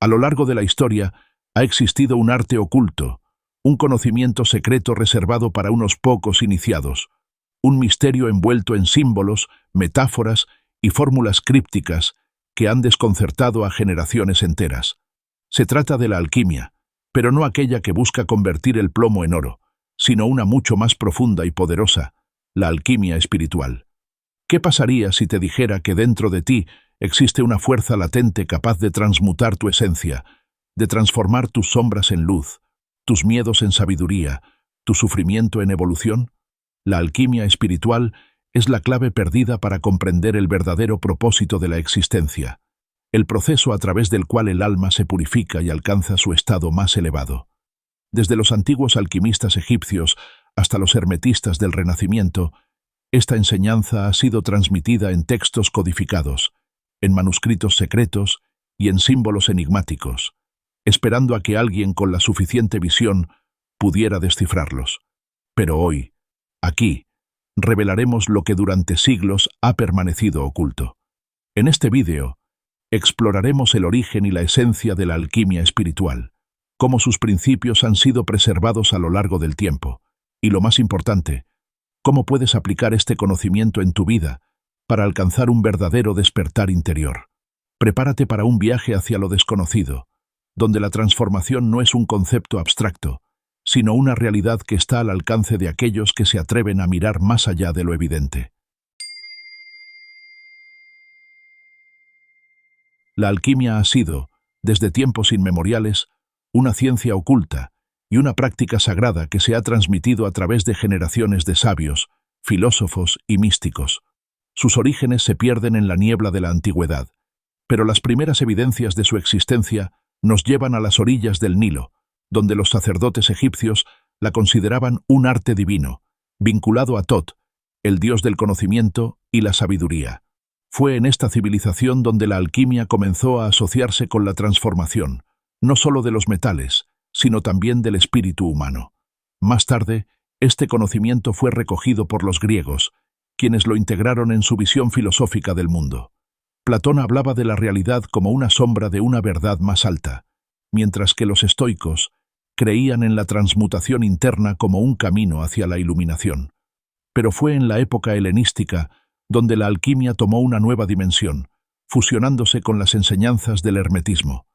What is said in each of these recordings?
A lo largo de la historia ha existido un arte oculto, un conocimiento secreto reservado para unos pocos iniciados, un misterio envuelto en símbolos, metáforas y fórmulas crípticas que han desconcertado a generaciones enteras. Se trata de la alquimia, pero no aquella que busca convertir el plomo en oro, sino una mucho más profunda y poderosa, la alquimia espiritual. ¿Qué pasaría si te dijera que dentro de ti existe una fuerza latente capaz de transmutar tu esencia, de transformar tus sombras en luz, tus miedos en sabiduría, tu sufrimiento en evolución? La alquimia espiritual es la clave perdida para comprender el verdadero propósito de la existencia, el proceso a través del cual el alma se purifica y alcanza su estado más elevado. Desde los antiguos alquimistas egipcios hasta los hermetistas del Renacimiento, esta enseñanza ha sido transmitida en textos codificados, en manuscritos secretos y en símbolos enigmáticos, esperando a que alguien con la suficiente visión pudiera descifrarlos. Pero hoy, aquí, revelaremos lo que durante siglos ha permanecido oculto. En este vídeo, exploraremos el origen y la esencia de la alquimia espiritual, cómo sus principios han sido preservados a lo largo del tiempo, y lo más importante, cómo puedes aplicar este conocimiento en tu vida para alcanzar un verdadero despertar interior. Prepárate para un viaje hacia lo desconocido, donde la transformación no es un concepto abstracto, sino una realidad que está al alcance de aquellos que se atreven a mirar más allá de lo evidente. La alquimia ha sido, desde tiempos inmemoriales, una ciencia oculta y una práctica sagrada que se ha transmitido a través de generaciones de sabios, filósofos y místicos. Sus orígenes se pierden en la niebla de la antigüedad, pero las primeras evidencias de su existencia nos llevan a las orillas del Nilo, donde los sacerdotes egipcios la consideraban un arte divino, vinculado a Tot, el dios del conocimiento y la sabiduría. Fue en esta civilización donde la alquimia comenzó a asociarse con la transformación, no solo de los metales, sino también del espíritu humano. Más tarde, este conocimiento fue recogido por los griegos, quienes lo integraron en su visión filosófica del mundo. Platón hablaba de la realidad como una sombra de una verdad más alta, mientras que los estoicos creían en la transmutación interna como un camino hacia la iluminación. Pero fue en la época helenística donde la alquimia tomó una nueva dimensión, fusionándose con las enseñanzas del hermetismo,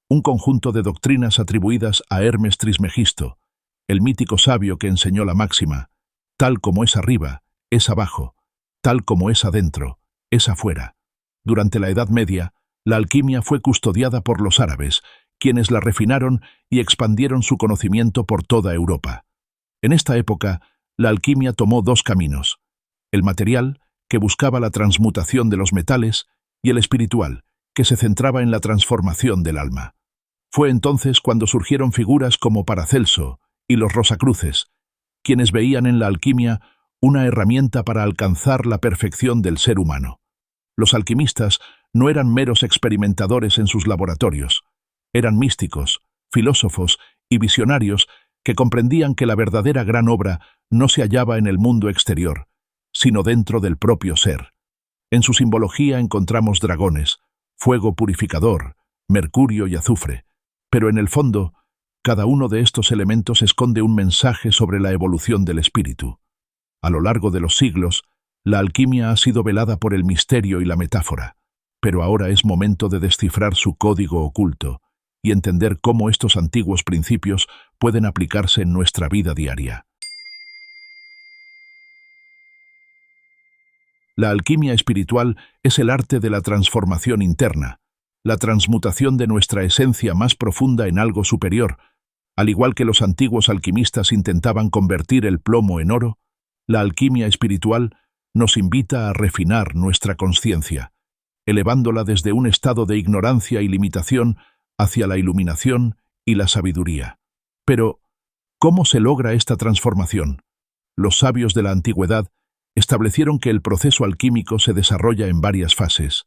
un conjunto de doctrinas atribuidas a Hermes Trismegisto, el mítico sabio que enseñó la máxima: tal como es arriba, es abajo, tal como es adentro, es afuera. Durante la Edad Media, la alquimia fue custodiada por los árabes, quienes la refinaron y expandieron su conocimiento por toda Europa. En esta época, la alquimia tomó dos caminos: el material, que buscaba la transmutación de los metales, y el espiritual, que se centraba en la transformación del alma. Fue entonces cuando surgieron figuras como Paracelso y los Rosacruces, quienes veían en la alquimia una herramienta para alcanzar la perfección del ser humano. Los alquimistas no eran meros experimentadores en sus laboratorios, eran místicos, filósofos y visionarios que comprendían que la verdadera gran obra no se hallaba en el mundo exterior, sino dentro del propio ser. En su simbología encontramos dragones, fuego purificador, mercurio y azufre, pero en el fondo, cada uno de estos elementos esconde un mensaje sobre la evolución del espíritu. A lo largo de los siglos, la alquimia ha sido velada por el misterio y la metáfora, pero ahora es momento de descifrar su código oculto y entender cómo estos antiguos principios pueden aplicarse en nuestra vida diaria. La alquimia espiritual es el arte de la transformación interna, la transmutación de nuestra esencia más profunda en algo superior. Al igual que los antiguos alquimistas intentaban convertir el plomo en oro, la alquimia espiritual nos invita a refinar nuestra conciencia, elevándola desde un estado de ignorancia y limitación hacia la iluminación y la sabiduría. Pero, ¿cómo se logra esta transformación? Los sabios de la antigüedad establecieron que el proceso alquímico se desarrolla en varias fases,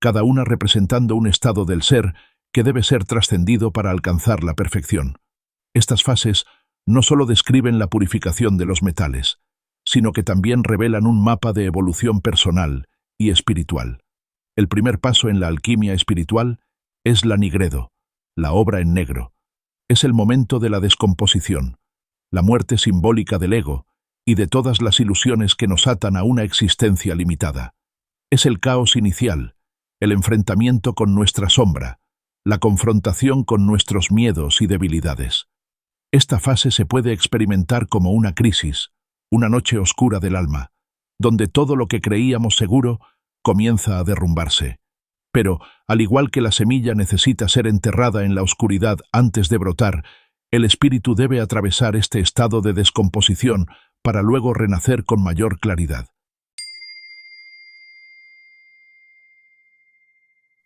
cada una representando un estado del ser que debe ser trascendido para alcanzar la perfección. Estas fases no solo describen la purificación de los metales, sino que también revelan un mapa de evolución personal y espiritual. El primer paso en la alquimia espiritual es la nigredo, la obra en negro. Es el momento de la descomposición, la muerte simbólica del ego y de todas las ilusiones que nos atan a una existencia limitada. Es el caos inicial, el enfrentamiento con nuestra sombra, la confrontación con nuestros miedos y debilidades. Esta fase se puede experimentar como una crisis, una noche oscura del alma, donde todo lo que creíamos seguro comienza a derrumbarse. Pero, al igual que la semilla necesita ser enterrada en la oscuridad antes de brotar, el espíritu debe atravesar este estado de descomposición para luego renacer con mayor claridad.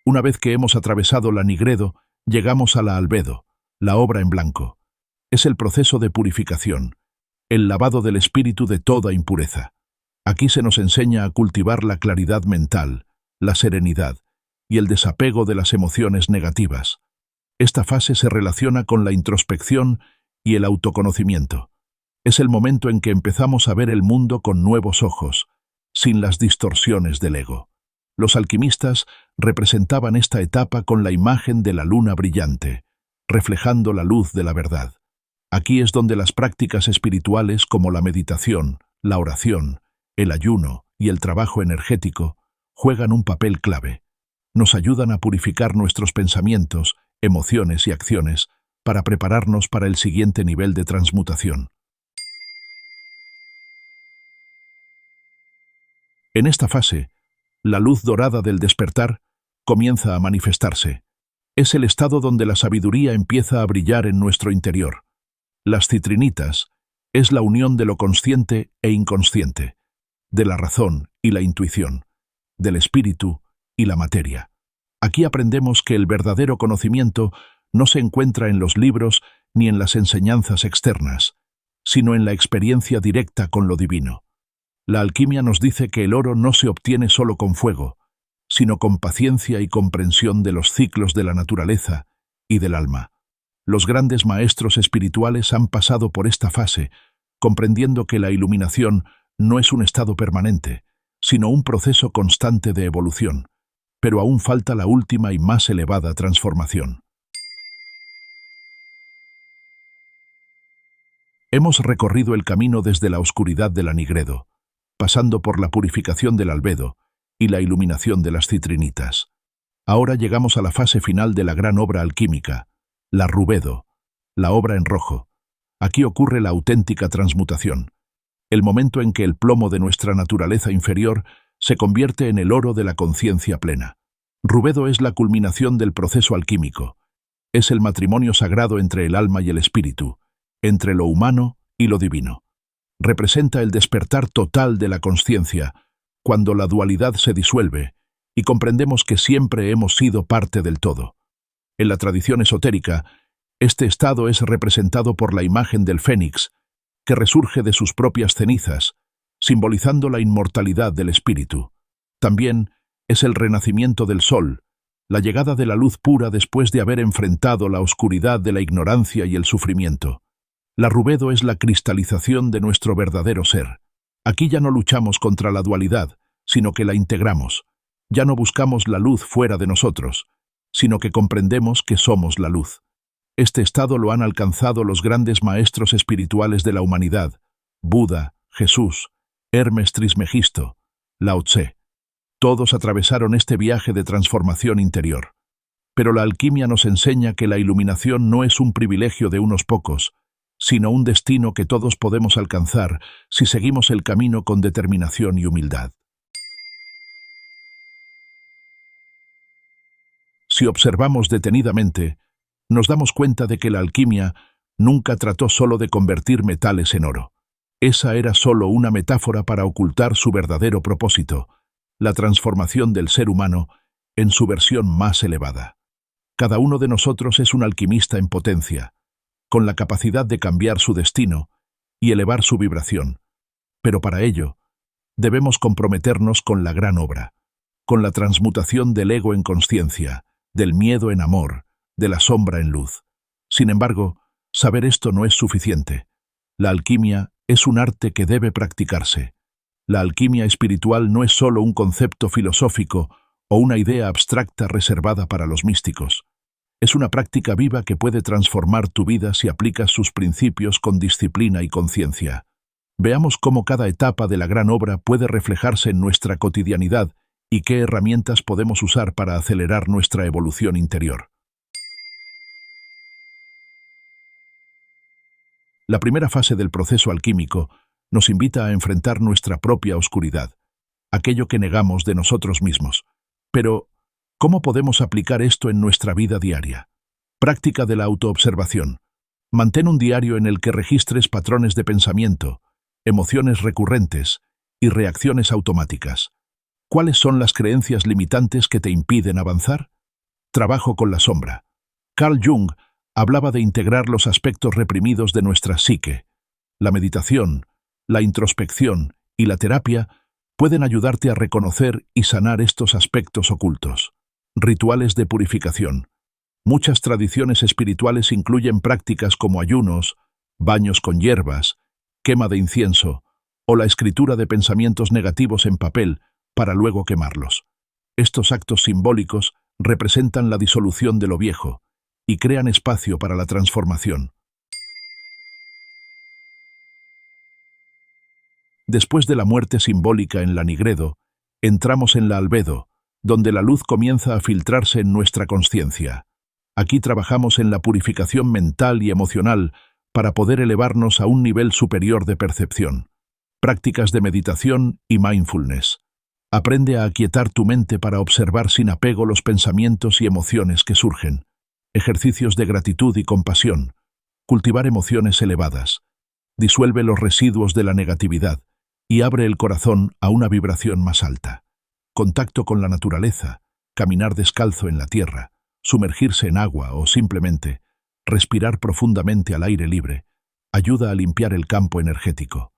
Una vez que hemos atravesado la nigredo, llegamos a la albedo, la obra en blanco. Es el proceso de purificación, el lavado del espíritu de toda impureza. Aquí se nos enseña a cultivar la claridad mental, la serenidad y el desapego de las emociones negativas. Esta fase se relaciona con la introspección y el autoconocimiento. Es el momento en que empezamos a ver el mundo con nuevos ojos, sin las distorsiones del ego. Los alquimistas representaban esta etapa con la imagen de la luna brillante, reflejando la luz de la verdad. Aquí es donde las prácticas espirituales como la meditación, la oración, el ayuno y el trabajo energético juegan un papel clave. Nos ayudan a purificar nuestros pensamientos, emociones y acciones para prepararnos para el siguiente nivel de transmutación. En esta fase, la luz dorada del despertar comienza a manifestarse. Es el estado donde la sabiduría empieza a brillar en nuestro interior. Las citrinitas es la unión de lo consciente e inconsciente, de la razón y la intuición, del espíritu y la materia. Aquí aprendemos que el verdadero conocimiento no se encuentra en los libros ni en las enseñanzas externas, sino en la experiencia directa con lo divino. La alquimia nos dice que el oro no se obtiene solo con fuego, sino con paciencia y comprensión de los ciclos de la naturaleza y del alma. Los grandes maestros espirituales han pasado por esta fase, comprendiendo que la iluminación no es un estado permanente, sino un proceso constante de evolución, pero aún falta la última y más elevada transformación. Hemos recorrido el camino desde la oscuridad de la nigredo, pasando por la purificación del albedo y la iluminación de las citrinitas. Ahora llegamos a la fase final de la gran obra alquímica, la rubedo, la obra en rojo. Aquí ocurre la auténtica transmutación, el momento en que el plomo de nuestra naturaleza inferior se convierte en el oro de la conciencia plena. Rubedo es la culminación del proceso alquímico. Es el matrimonio sagrado entre el alma y el espíritu, entre lo humano y lo divino. Representa el despertar total de la consciencia, cuando la dualidad se disuelve y comprendemos que siempre hemos sido parte del todo. En la tradición esotérica, este estado es representado por la imagen del fénix, que resurge de sus propias cenizas, simbolizando la inmortalidad del espíritu. También es el renacimiento del sol, la llegada de la luz pura después de haber enfrentado la oscuridad de la ignorancia y el sufrimiento. La rubedo es la cristalización de nuestro verdadero ser. Aquí ya no luchamos contra la dualidad, sino que la integramos. Ya no buscamos la luz fuera de nosotros, sino que comprendemos que somos la luz. Este estado lo han alcanzado los grandes maestros espirituales de la humanidad: Buda, Jesús, Hermes Trismegisto, Lao Tse. Todos atravesaron este viaje de transformación interior. Pero la alquimia nos enseña que la iluminación no es un privilegio de unos pocos, sino un destino que todos podemos alcanzar si seguimos el camino con determinación y humildad. Si observamos detenidamente, nos damos cuenta de que la alquimia nunca trató solo de convertir metales en oro. Esa era solo una metáfora para ocultar su verdadero propósito, la transformación del ser humano en su versión más elevada. Cada uno de nosotros es un alquimista en potencia, con la capacidad de cambiar su destino y elevar su vibración. Pero para ello, debemos comprometernos con la gran obra, con la transmutación del ego en consciencia, del miedo en amor, de la sombra en luz. Sin embargo, saber esto no es suficiente. La alquimia es un arte que debe practicarse. La alquimia espiritual no es solo un concepto filosófico o una idea abstracta reservada para los místicos. Es una práctica viva que puede transformar tu vida si aplicas sus principios con disciplina y conciencia. Veamos cómo cada etapa de la gran obra puede reflejarse en nuestra cotidianidad y qué herramientas podemos usar para acelerar nuestra evolución interior. La primera fase del proceso alquímico nos invita a enfrentar nuestra propia oscuridad, aquello que negamos de nosotros mismos. Pero, ¿cómo podemos aplicar esto en nuestra vida diaria? Práctica de la autoobservación. Mantén un diario en el que registres patrones de pensamiento, emociones recurrentes y reacciones automáticas. ¿Cuáles son las creencias limitantes que te impiden avanzar? Trabajo con la sombra. Carl Jung hablaba de integrar los aspectos reprimidos de nuestra psique. La meditación, la introspección y la terapia pueden ayudarte a reconocer y sanar estos aspectos ocultos. Rituales de purificación. Muchas tradiciones espirituales incluyen prácticas como ayunos, baños con hierbas, quema de incienso o la escritura de pensamientos negativos en papel para luego quemarlos. Estos actos simbólicos representan la disolución de lo viejo y crean espacio para la transformación. Después de la muerte simbólica en la Nigredo, entramos en la Albedo, donde la luz comienza a filtrarse en nuestra consciencia. Aquí trabajamos en la purificación mental y emocional para poder elevarnos a un nivel superior de percepción. Prácticas de meditación y mindfulness. Aprende a aquietar tu mente para observar sin apego los pensamientos y emociones que surgen. Ejercicios de gratitud y compasión. Cultivar emociones elevadas. Disuelve los residuos de la negatividad y abre el corazón a una vibración más alta. Contacto con la naturaleza, caminar descalzo en la tierra, sumergirse en agua o simplemente respirar profundamente al aire libre, ayuda a limpiar el campo energético.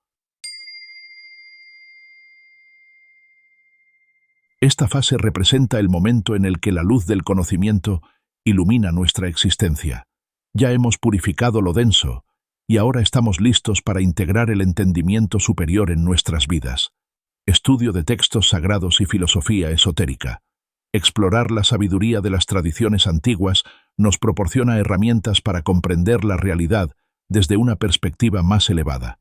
Esta fase representa el momento en el que la luz del conocimiento ilumina nuestra existencia. Ya hemos purificado lo denso y ahora estamos listos para integrar el entendimiento superior en nuestras vidas. Estudio de textos sagrados y filosofía esotérica. Explorar la sabiduría de las tradiciones antiguas nos proporciona herramientas para comprender la realidad desde una perspectiva más elevada.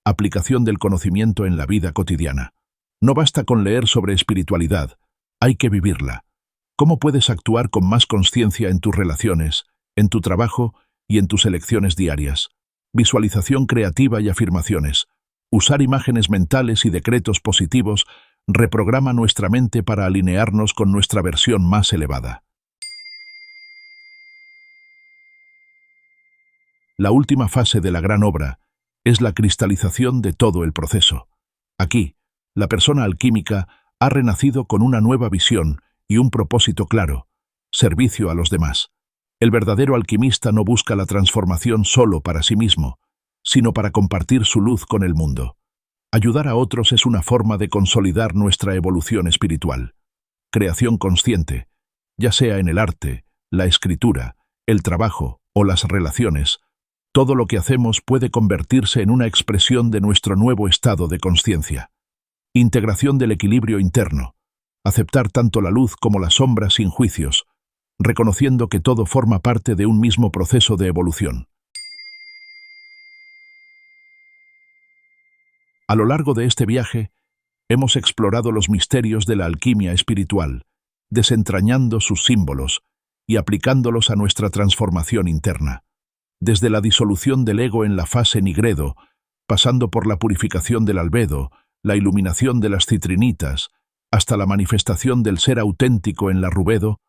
Aplicación del conocimiento en la vida cotidiana. No basta con leer sobre espiritualidad, hay que vivirla. ¿Cómo puedes actuar con más conciencia en tus relaciones, en tu trabajo y en tus elecciones diarias? Visualización creativa y afirmaciones. Usar imágenes mentales y decretos positivos reprograma nuestra mente para alinearnos con nuestra versión más elevada. La última fase de la gran obra es la cristalización de todo el proceso. Aquí, la persona alquímica ha renacido con una nueva visión y un propósito claro: servicio a los demás. El verdadero alquimista no busca la transformación solo para sí mismo, sino para compartir su luz con el mundo. Ayudar a otros es una forma de consolidar nuestra evolución espiritual. Creación consciente, ya sea en el arte, la escritura, el trabajo o las relaciones, todo lo que hacemos puede convertirse en una expresión de nuestro nuevo estado de consciencia. Integración del equilibrio interno. Aceptar tanto la luz como la sombra sin juicios, reconociendo que todo forma parte de un mismo proceso de evolución. A lo largo de este viaje, hemos explorado los misterios de la alquimia espiritual, desentrañando sus símbolos y aplicándolos a nuestra transformación interna. Desde la disolución del ego en la fase Nigredo, pasando por la purificación del albedo, la iluminación de las citrinitas, hasta la manifestación del ser auténtico en la rubedo,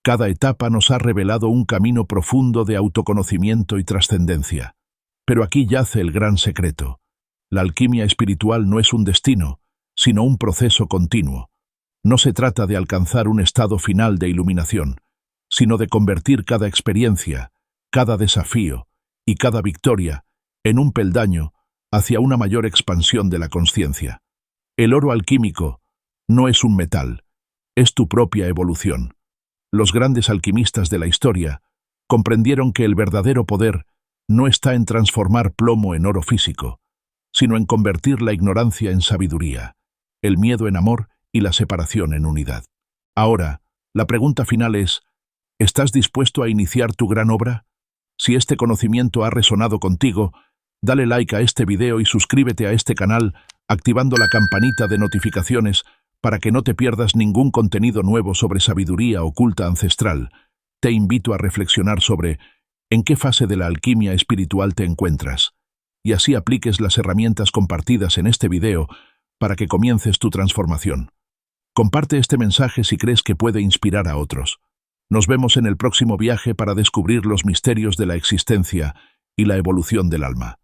cada etapa nos ha revelado un camino profundo de autoconocimiento y trascendencia. Pero aquí yace el gran secreto. La alquimia espiritual no es un destino, sino un proceso continuo. No se trata de alcanzar un estado final de iluminación, sino de convertir cada experiencia, cada desafío y cada victoria en un peldaño hacia una mayor expansión de la consciencia. El oro alquímico no es un metal, es tu propia evolución. Los grandes alquimistas de la historia comprendieron que el verdadero poder no está en transformar plomo en oro físico, sino en convertir la ignorancia en sabiduría, el miedo en amor y la separación en unidad. Ahora, la pregunta final es: ¿Estás dispuesto a iniciar tu gran obra? Si este conocimiento ha resonado contigo, dale like a este video y suscríbete a este canal activando la campanita de notificaciones para que no te pierdas ningún contenido nuevo sobre sabiduría oculta ancestral. Te invito a reflexionar sobre en qué fase de la alquimia espiritual te encuentras, y así apliques las herramientas compartidas en este video para que comiences tu transformación. Comparte este mensaje si crees que puede inspirar a otros. Nos vemos en el próximo viaje para descubrir los misterios de la existencia y la evolución del alma.